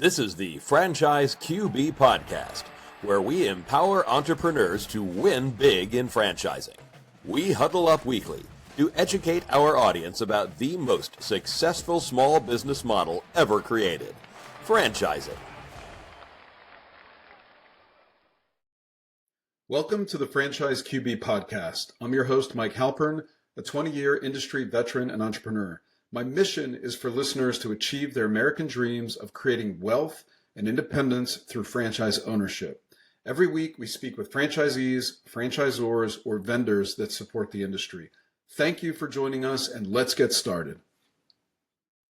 This is the Franchise QB Podcast, where we empower entrepreneurs to win big in franchising. We huddle up weekly to educate our audience about the most successful small business model ever created, franchising. Welcome to the Franchise QB Podcast. I'm your host, Mike Halpern, a 20-year industry veteran and entrepreneur. My mission is for listeners to achieve their American dreams of creating wealth and independence through franchise ownership. Every week, we speak with franchisees, franchisors, or vendors that support the industry. Thank you for joining us, and let's get started.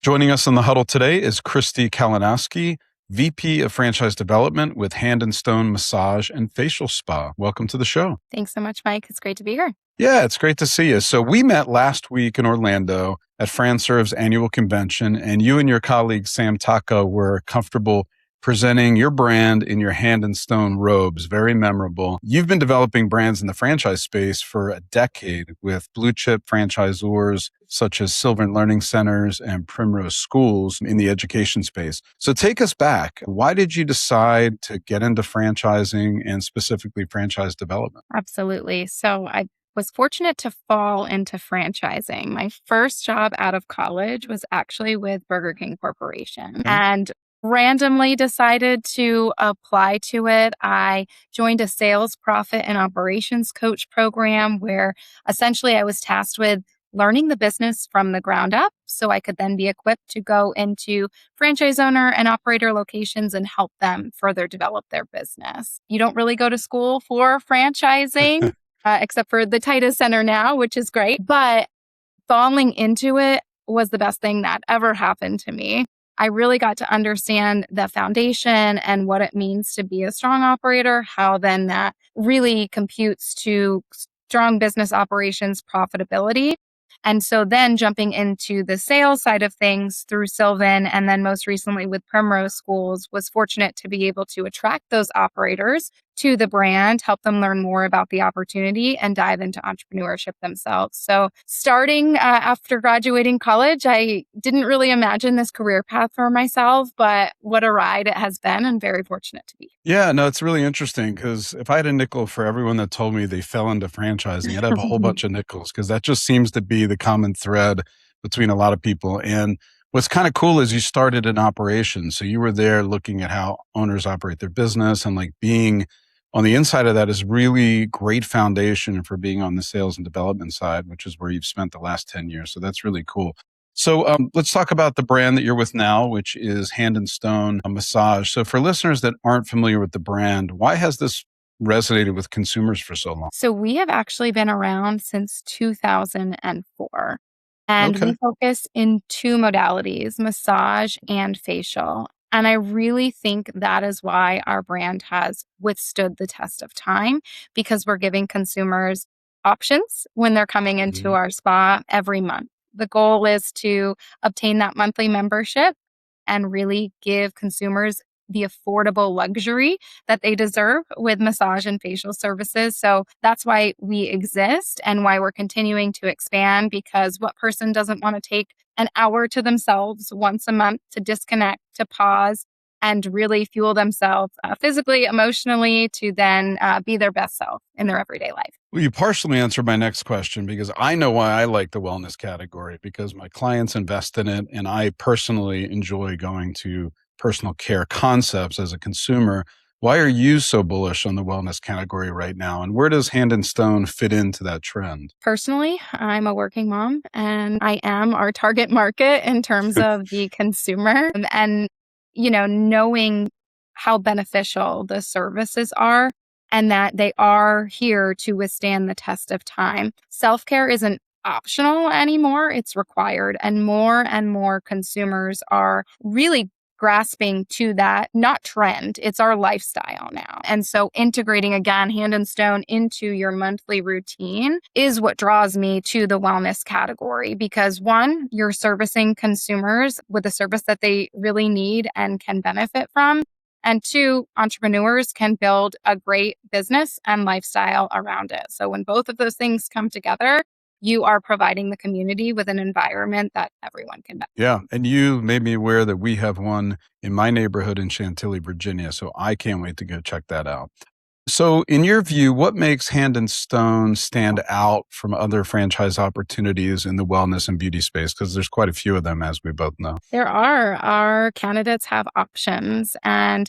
Joining us on the huddle today is Kristie Kalinowski, VP of Franchise Development with Hand & Stone Massage and Facial Spa. Welcome to the show. Thanks so much, Mike. It's great to be here. Yeah, it's great to see you. So we met last week in Orlando at FranServe's annual convention, and you and your colleague Sam Taka were comfortable presenting your brand in your Hand & Stone robes. Very memorable. You've been developing brands in the franchise space for a decade with blue chip franchisors such as Sylvan Learning Centers and Primrose Schools in the education space. So take us back. Why did you decide to get into franchising and specifically franchise development? Absolutely. So I was fortunate to fall into franchising. My first job out of college was actually with Burger King Corporation. And randomly decided to apply to it. I joined a sales, profit, and operations coach program where essentially I was tasked with learning the business from the ground up so I could then be equipped to go into franchise owner and operator locations and help them further develop their business. You don't really go to school for franchising, except for the Titus Center now, which is great. But falling into it was the best thing that ever happened to me. I really got to understand the foundation and what it means to be a strong operator, how then that really computes to strong business operations profitability. And so then jumping into the sales side of things through Sylvan and then most recently with Primrose Schools, was fortunate to be able to attract those operators to the brand, help them learn more about the opportunity and dive into entrepreneurship themselves. So starting after graduating college, I didn't really imagine this career path for myself, but what a ride it has been and very fortunate to be. Yeah, no, it's really interesting because if I had a nickel for everyone that told me they fell into franchising, I'd have a whole bunch of nickels because that just seems to be the common thread between a lot of people. And what's kind of cool is you started an operation. So you were there looking at how owners operate their business and like being on the inside of that is really great foundation for being on the sales and development side, which is where you've spent the last 10 years. So that's really cool. So let's talk about the brand that you're with now, which is Hand & Stone Massage. So for listeners that aren't familiar with the brand, why has this resonated with consumers for so long? So we have actually been around since 2004. And we focus in two modalities, massage and facial. And I really think that is why our brand has withstood the test of time, because we're giving consumers options when they're coming into our spa every month. The goal is to obtain that monthly membership and really give consumers the affordable luxury that they deserve with massage and facial services. So that's why we exist and why we're continuing to expand, because what person doesn't want to take an hour to themselves once a month to disconnect, to pause, and really fuel themselves physically, emotionally, to then be their best self in their everyday life. Well, you partially answered my next question because I know why I like the wellness category, because my clients invest in it and I personally enjoy going to personal care concepts as a consumer. Why are you so bullish on the wellness category right now? And where does Hand & Stone fit into that trend? Personally, I'm a working mom and I am our target market in terms of the consumer. And, you know, knowing how beneficial the services are and that they are here to withstand the test of time. Self-care isn't optional anymore. It's required. And more consumers are really grasping to that, not trend, it's our lifestyle now. And so integrating again Hand & Stone into your monthly routine is what draws me to the wellness category, because one, you're servicing consumers with a service that they really need and can benefit from. And two, entrepreneurs can build a great business and lifestyle around it. So when both of those things come together, you are providing the community with an environment that everyone can benefit. Yeah. And you made me aware that we have one in my neighborhood in Chantilly, Virginia. So I can't wait to go check that out. So, in your view, what makes Hand and Stone stand out from other franchise opportunities in the wellness and beauty space? Because there's quite a few of them, as we both know. There are. Our candidates have options. And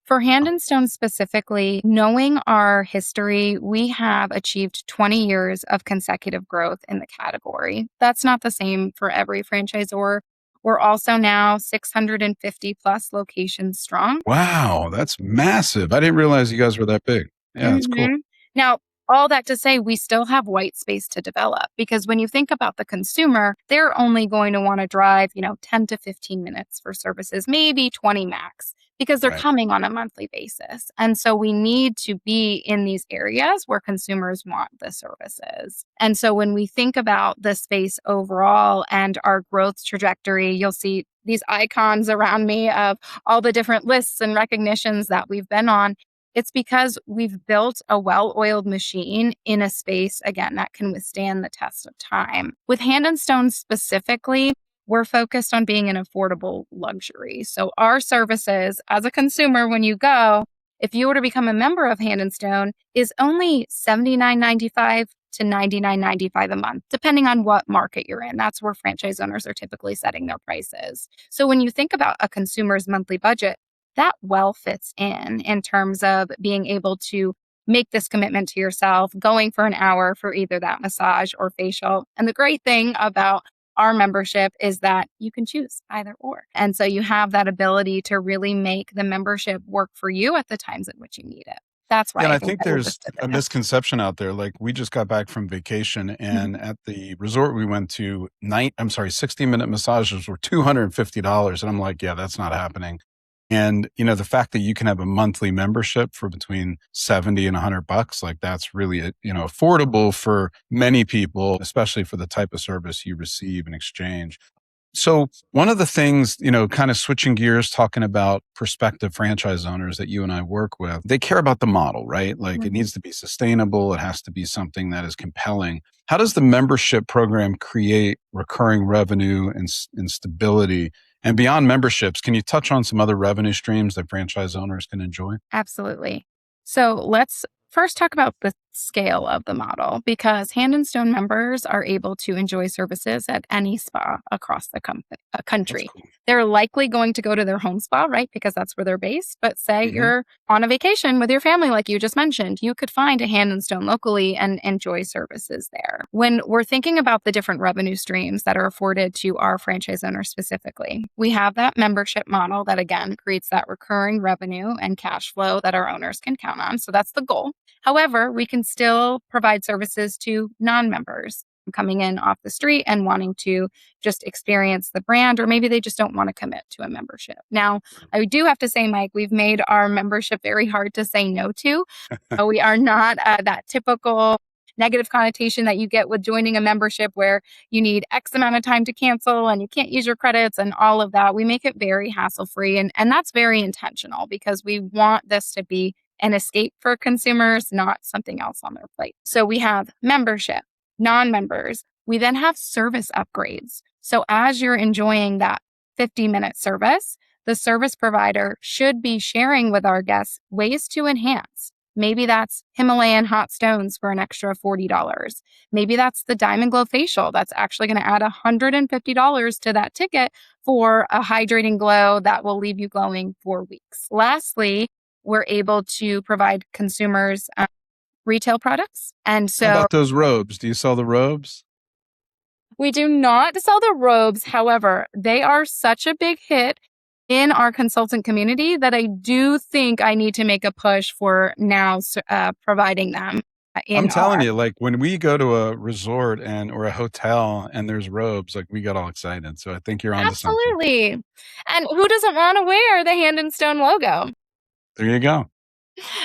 for Hand and Stone specifically, knowing our history, we have achieved 20 years of consecutive growth in the category. That's not the same for every franchisor. We're also now 650 plus locations strong. Wow, that's massive. I didn't realize you guys were that big. Yeah, that's cool. Now, all that to say, we still have white space to develop, because when you think about the consumer, they're only going to want to drive, 10 to 15 minutes for services, maybe 20 max, because they're Right. coming on a monthly basis. And so we need to be in these areas where consumers want the services. And so when we think about the space overall and our growth trajectory, you'll see these icons around me of all the different lists and recognitions that we've been on. It's because we've built a well-oiled machine in a space, again, that can withstand the test of time. With Hand and Stone specifically, we're focused on being an affordable luxury. So our services, as a consumer, when you go, if you were to become a member of Hand and Stone, is only $79.95 to $99.95 a month, depending on what market you're in. That's where franchise owners are typically setting their prices. So when you think about a consumer's monthly budget, that well fits in terms of being able to make this commitment to yourself, going for an hour for either that massage or facial. And the great thing about our membership is that you can choose either or. And so you have that ability to really make the membership work for you at the times at which you need it. That's why Yeah, and I think think that is there's listed a in it. misconception out there. Like, we just got back from vacation, and at the resort we went to, 60-minute massages were $250. And I'm like, yeah, that's not happening. And, the fact that you can have a monthly membership for between 70 and $100, like, that's really, affordable for many people, especially for the type of service you receive in exchange. So one of the things, kind of switching gears, talking about prospective franchise owners that you and I work with, they care about the model, right? Like, it needs to be sustainable. It has to be something that is compelling. How does the membership program create recurring revenue and stability? And beyond memberships, can you touch on some other revenue streams that franchise owners can enjoy? Absolutely. So let's first talk about the scale of the model, because Hand and Stone members are able to enjoy services at any spa across the country. Cool. They're likely going to go to their home spa, right? Because that's where they're based. But say you're on a vacation with your family, like you just mentioned, you could find a Hand and Stone locally and enjoy services there. When we're thinking about the different revenue streams that are afforded to our franchise owners specifically, we have that membership model that, again, creates that recurring revenue and cash flow that our owners can count on. So that's the goal. However, we can still provide services to non-members coming in off the street and wanting to just experience the brand, or maybe they just don't want to commit to a membership. Now, I do have to say, Mike, we've made our membership very hard to say no to. We are not that typical negative connotation that you get with joining a membership where you need X amount of time to cancel and you can't use your credits and all of that. We make it very hassle-free, and that's very intentional, because we want this to be an escape for consumers, not something else on their plate. So we have membership, non-members. We then have service upgrades. So as you're enjoying that 50-minute service, the service provider should be sharing with our guests ways to enhance. Maybe that's Himalayan hot stones for an extra $40. Maybe that's the Diamond Glow facial that's actually going to add $150 to that ticket for a hydrating glow that will leave you glowing for weeks. Lastly, we're able to provide consumers retail products. And so, how about those robes? Do you sell the robes? We do not sell the robes. However, they are such a big hit in our consultant community that I do think I need to make a push for now providing them. I'm telling you, like, when we go to a resort or a hotel and there's robes, like, we got all excited. So I think you're onto something. Absolutely. And who doesn't want to wear the Hand and Stone logo? There you go.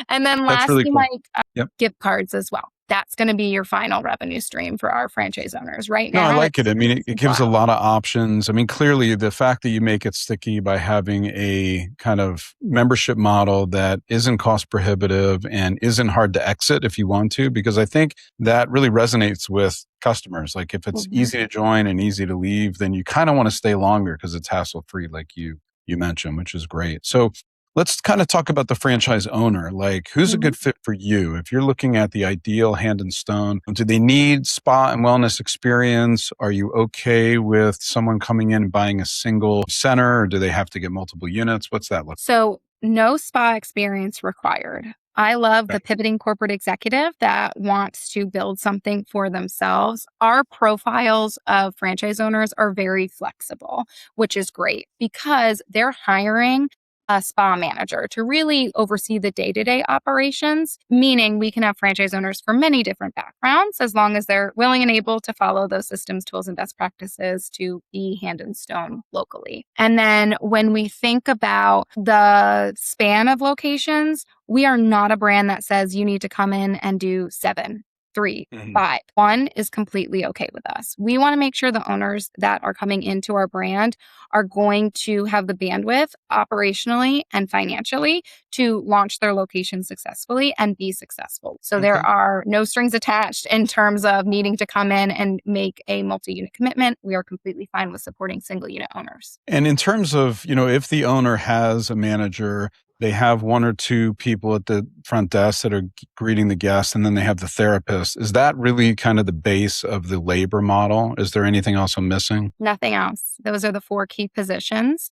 And then That's really lastly, cool. Mike, gift cards as well. that's going to be your final revenue stream for our franchise owners right No, now. I like it. I mean, it gives a lot of options. I mean, clearly the fact that you make it sticky by having a kind of membership model that isn't cost prohibitive and isn't hard to exit if you want to, because I think that really resonates with customers. Like if it's easy to join and easy to leave, then you kind of want to stay longer because it's hassle free, like you mentioned, which is great. So let's kind of talk about the franchise owner. Like, who's a good fit for you? If you're looking at the ideal Hand and Stone, do they need spa and wellness experience? Are you okay with someone coming in and buying a single center, or do they have to get multiple units? What's that look? So no spa experience required. I love the pivoting corporate executive that wants to build something for themselves. Our profiles of franchise owners are very flexible, which is great because they're hiring a spa manager to really oversee the day-to-day operations, meaning we can have franchise owners from many different backgrounds as long as they're willing and able to follow those systems, tools, and best practices to be Hand and Stone locally. And then when we think about the span of locations, we are not a brand that says you need to come in and do 7, 3, 5. 1 is completely okay with us. We want to make sure the owners that are coming into our brand are going to have the bandwidth operationally and financially to launch their location successfully and be successful. So there are no strings attached in terms of needing to come in and make a multi-unit commitment. We are completely fine with supporting single unit owners. And in terms of, if the owner has a manager, they have 1 or 2 people at the front desk that are greeting the guests, and then they have the therapist. Is that really kind of the base of the labor model? Is there anything else I'm missing? Nothing else. Those are the 4 key positions.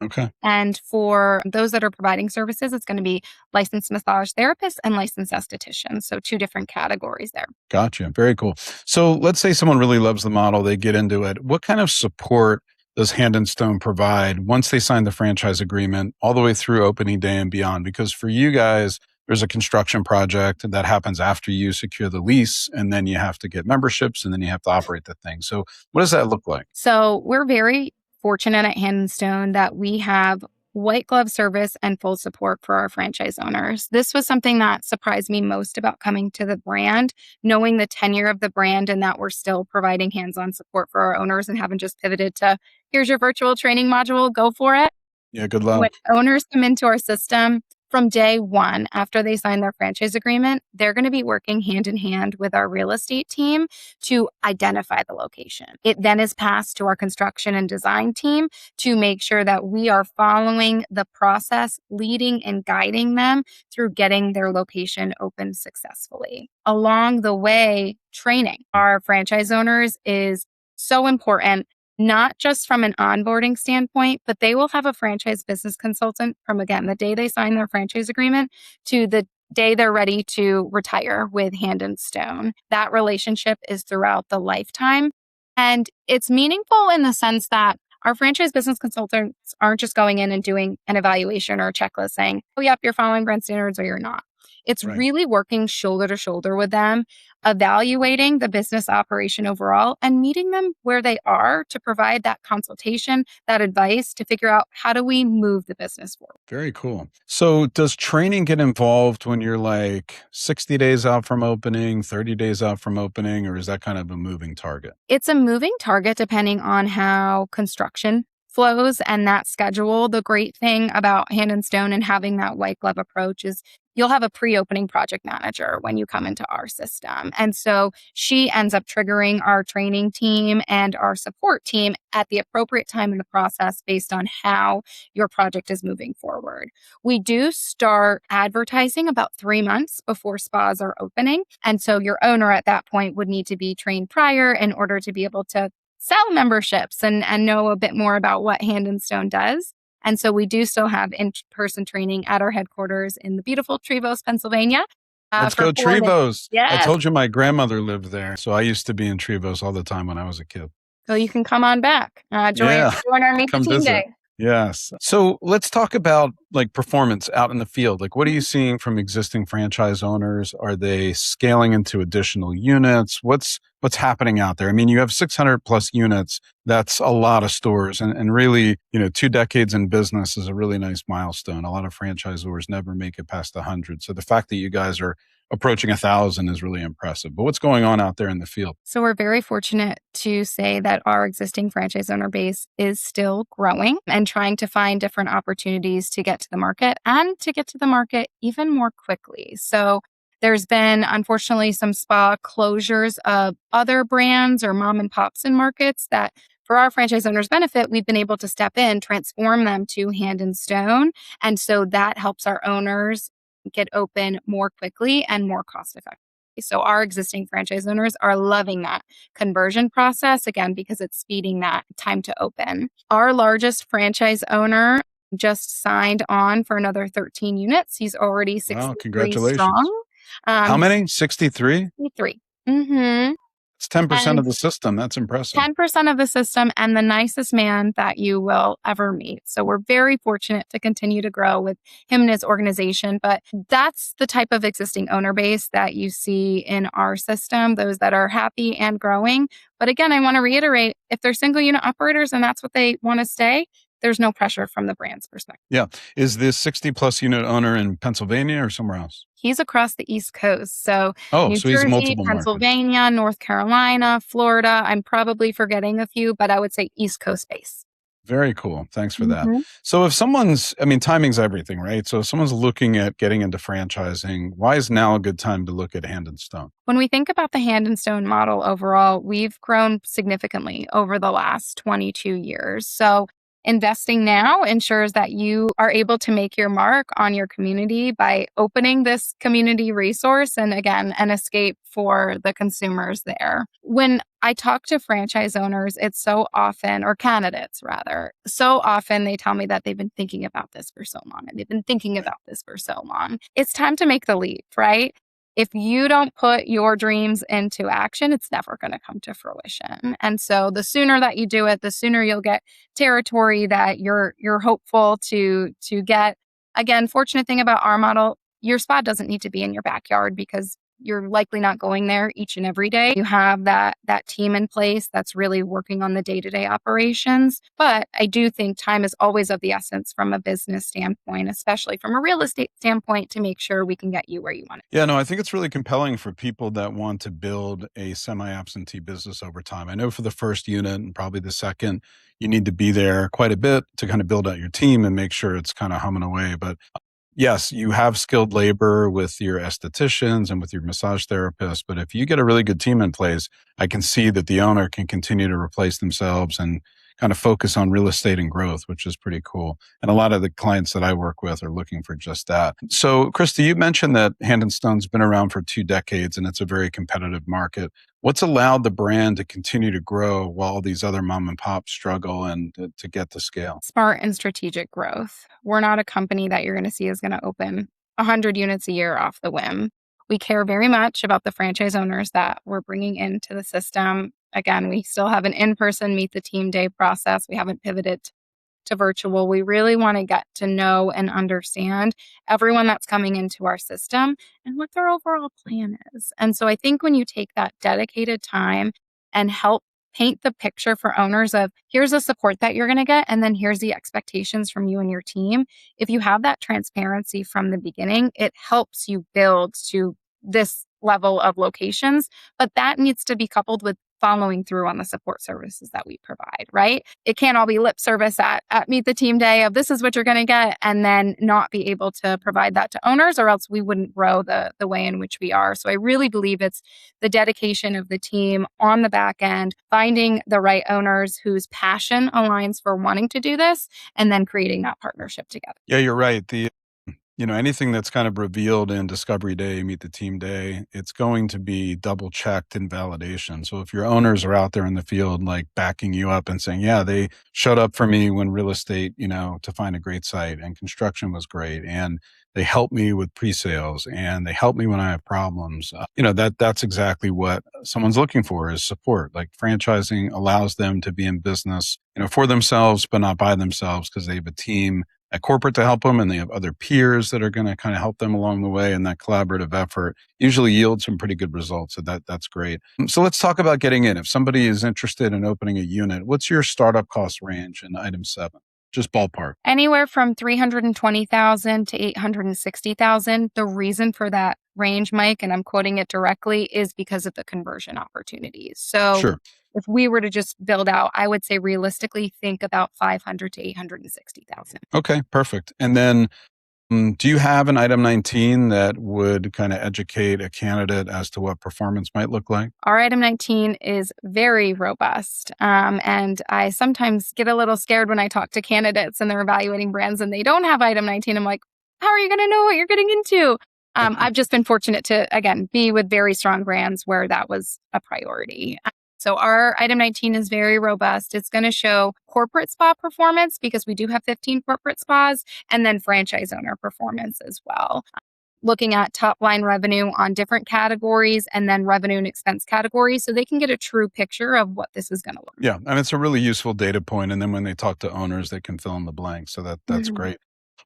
Okay. And for those that are providing services, it's going to be licensed massage therapists and licensed estheticians. So 2 different categories there. Gotcha. Very cool. So let's say someone really loves the model, they get into it. What kind of support does Hand and Stone provide once they sign the franchise agreement all the way through opening day and beyond? Because for you guys, there's a construction project that happens after you secure the lease, and then you have to get memberships, and then you have to operate the thing. So what does that look like? So we're very fortunate at Hand and Stone that we have white glove service and full support for our franchise owners. This was something that surprised me most about coming to the brand, knowing the tenure of the brand and that we're still providing hands-on support for our owners and haven't just pivoted to, here's your virtual training module, go for it. Yeah, good luck. When owners come into our system, from day 1, after they sign their franchise agreement, they're going to be working hand in hand with our real estate team to identify the location. It then is passed to our construction and design team to make sure that we are following the process, leading and guiding them through getting their location open successfully. Along the way, training our franchise owners is so important. Not just from an onboarding standpoint, but they will have a franchise business consultant from, again, the day they sign their franchise agreement to the day they're ready to retire with Hand and Stone. That relationship is throughout the lifetime. And it's meaningful in the sense that our franchise business consultants aren't just going in and doing an evaluation or a checklist saying, oh, yep, you're following brand standards or you're not. It's really working shoulder to shoulder with them, evaluating the business operation overall and meeting them where they are to provide that consultation, that advice to figure out how do we move the business forward. Very cool. So does training get involved when you're like 60 days out from opening, 30 days out from opening, or is that kind of a moving target? It's a moving target depending on how construction flows and that schedule. The great thing about Hand and Stone and having that white glove approach is you'll have a pre-opening project manager when you come into our system. And so she ends up triggering our training team and our support team at the appropriate time in the process based on how your project is moving forward. We do start advertising about 3 months before spas are opening. And so your owner at that point would need to be trained prior in order to be able to sell memberships and know a bit more about what Hand and Stone does. And so we do still have in-person training at our headquarters in the beautiful Trevose, Pennsylvania. Let's go Trevose. Yes. I told you my grandmother lived there. So I used to be in Trevose all the time when I was a kid. So you can come on back. Join our Meet the Team Day. Yes. So let's talk about like performance out in the field? Like, what are you seeing from existing franchise owners? Are they scaling into additional units? What's happening out there? I mean, you have 600 plus units. That's a lot of stores. And really, 2 decades in business is a really nice milestone. A lot of franchisors never make it past 100. So the fact that you guys are approaching 1,000 is really impressive. But what's going on out there in the field? So we're very fortunate to say that our existing franchise owner base is still growing and trying to find different opportunities to get to the market and to get to the market even more quickly. So there's been, unfortunately, some spa closures of other brands or mom and pops in markets that, for our franchise owners' benefit, we've been able to step in, transform them to Hand and Stone. And so that helps our owners get open more quickly and more cost effectively. So our existing franchise owners are loving that conversion process, again, because it's speeding that time to open. Our largest franchise owner just signed on for another 13 units. He's already 63 Wow, congratulations. strong. How many? 63? 63. Mm-hmm. It's 10% And of the system. That's impressive. 10% of the system, and the nicest man that you will ever meet. So we're very fortunate to continue to grow with him and his organization. But that's the type of existing owner base that you see in our system, those that are happy and growing. But again, I want to reiterate, if they're single unit operators and that's what they want to stay, there's no pressure from the brand's perspective. Yeah. Is this 60 plus unit owner in Pennsylvania or somewhere else? He's across the East Coast. So New so he's Jersey, multiple markets. Pennsylvania, North Carolina, Florida. I'm probably forgetting a few, but I would say East Coast base. Very cool. Thanks for that. So if timing's everything, right? So if someone's looking at getting into franchising, why is now a good time to look at Hand and Stone? When we think about the Hand and Stone model overall, we've grown significantly over the last 22 years. So investing now ensures that you are able to make your mark on your community by opening this community resource and, again, an escape for the consumers there. When I talk to franchise owners, it's so often, or candidates rather, so often they tell me that they've been thinking about this for so long and they've been thinking about this for so long. It's time to make the leap, right? If you don't put your dreams into action, it's never going to come to fruition. And so the sooner that you do it, the sooner you'll get territory that you're hopeful to get. Again, fortunate thing about our model, your spa doesn't need to be in your backyard because you're likely not going there each and every day. You have that team in place that's really working on the day-to-day operations. But I do think time is always of the essence from a business standpoint, especially from a real estate standpoint, to make sure we can get you where you want it. Yeah, no, I think it's really compelling for people that want to build a semi-absentee business over time. I know for the first unit and probably the second, you need to be there quite a bit to kind of build out your team and make sure it's kind of humming away. But yes, you have skilled labor with your estheticians and with your massage therapists, but if you get a really good team in place, I can see that the owner can continue to replace themselves and kind of focus on real estate and growth, which is pretty cool. And a lot of the clients that I work with are looking for just that. So, Kristie, you mentioned that Hand and Stone's been around for 2 decades and it's a very competitive market. What's allowed the brand to continue to grow while these other mom and pops struggle and to get to scale? Smart and strategic growth. We're not a company that you're going to see is going to open 100 units a year off the whim. We care very much about the franchise owners that we're bringing into the system. Again, we still have an in-person meet the team day process. We haven't pivoted to virtual. We really want to get to know and understand everyone that's coming into our system and what their overall plan is. And so I think when you take that dedicated time and help paint the picture for owners of here's the support that you're going to get, and then here's the expectations from you and your team. If you have that transparency from the beginning, it helps you build to this level of locations, but that needs to be coupled with following through on the support services that we provide, right? It can't all be lip service at Meet the Team Day of this is what you're going to get, and then not be able to provide that to owners, or else we wouldn't grow the way in which we are. So I really believe it's the dedication of the team on the back end, finding the right owners whose passion aligns for wanting to do this, and then creating that partnership together. Yeah, you're right. Anything that's kind of revealed in Discovery Day, Meet the Team Day, it's going to be double checked in validation. So if your owners are out there in the field, like backing you up and saying, yeah, they showed up for me when real estate, to find a great site, and construction was great, and they helped me with pre-sales, and they helped me when I have problems. That's exactly what someone's looking for, is support. Like franchising allows them to be in business, for themselves, but not by themselves, because they have a team at corporate to help them, and they have other peers that are going to kind of help them along the way. And that collaborative effort usually yields some pretty good results. So that's great. So let's talk about getting in. If somebody is interested in opening a unit, what's your startup cost range in item 7? Just ballpark. Anywhere from $320,000 to $860,000. The reason for that range, Mike, and I'm quoting it directly, is because of the conversion opportunities. So Sure. if we were to just build out, I would say realistically think about $500,000 to $860,000. Okay, perfect. And then do you have an item 19 that would kind of educate a candidate as to what performance might look like? Our item 19 is very robust. And I sometimes get a little scared when I talk to candidates and they're evaluating brands and they don't have item 19. I'm like, how are you going to know what you're getting into? I've just been fortunate to, again, be with very strong brands where that was a priority. So our item 19 is very robust. It's going to show corporate spa performance because we do have 15 corporate spas, and then franchise owner performance as well. Looking at top line revenue on different categories and then revenue and expense categories so they can get a true picture of what this is going to look like. Yeah, and it's a really useful data point. And then when they talk to owners, they can fill in the blanks. So that's great.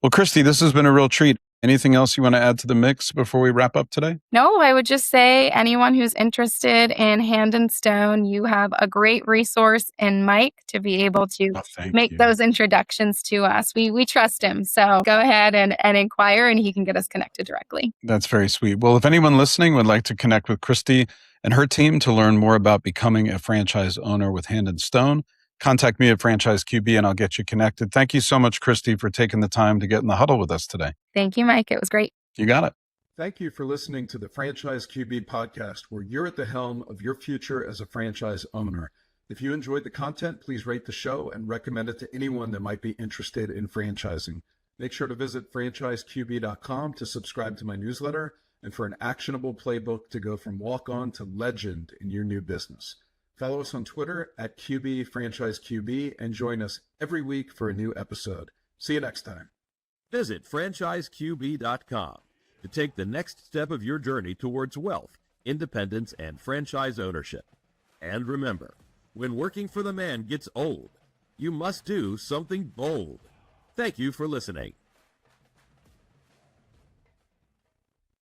Well, Kristie, this has been a real treat. Anything else you want to add to the mix before we wrap up today? No, I would just say anyone who's interested in Hand and Stone, you have a great resource in Mike to be able to make those introductions to us. We trust him. So go ahead and inquire and he can get us connected directly. That's very sweet. Well, if anyone listening would like to connect with Kristie and her team to learn more about becoming a franchise owner with Hand and Stone, contact me at Franchise QB and I'll get you connected. Thank you so much, Kristie, for taking the time to get in the huddle with us today. Thank you, Mike. It was great. You got it. Thank you for listening to the Franchise QB podcast, where you're at the helm of your future as a franchise owner. If you enjoyed the content, please rate the show and recommend it to anyone that might be interested in franchising. Make sure to visit franchiseqb.com to subscribe to my newsletter and for an actionable playbook to go from walk-on to legend in your new business. Follow us on Twitter at QBFranchiseQB and join us every week for a new episode. See you next time. Visit franchiseqb.com to take the next step of your journey towards wealth, independence, and franchise ownership. And remember, when working for the man gets old, you must do something bold. Thank you for listening.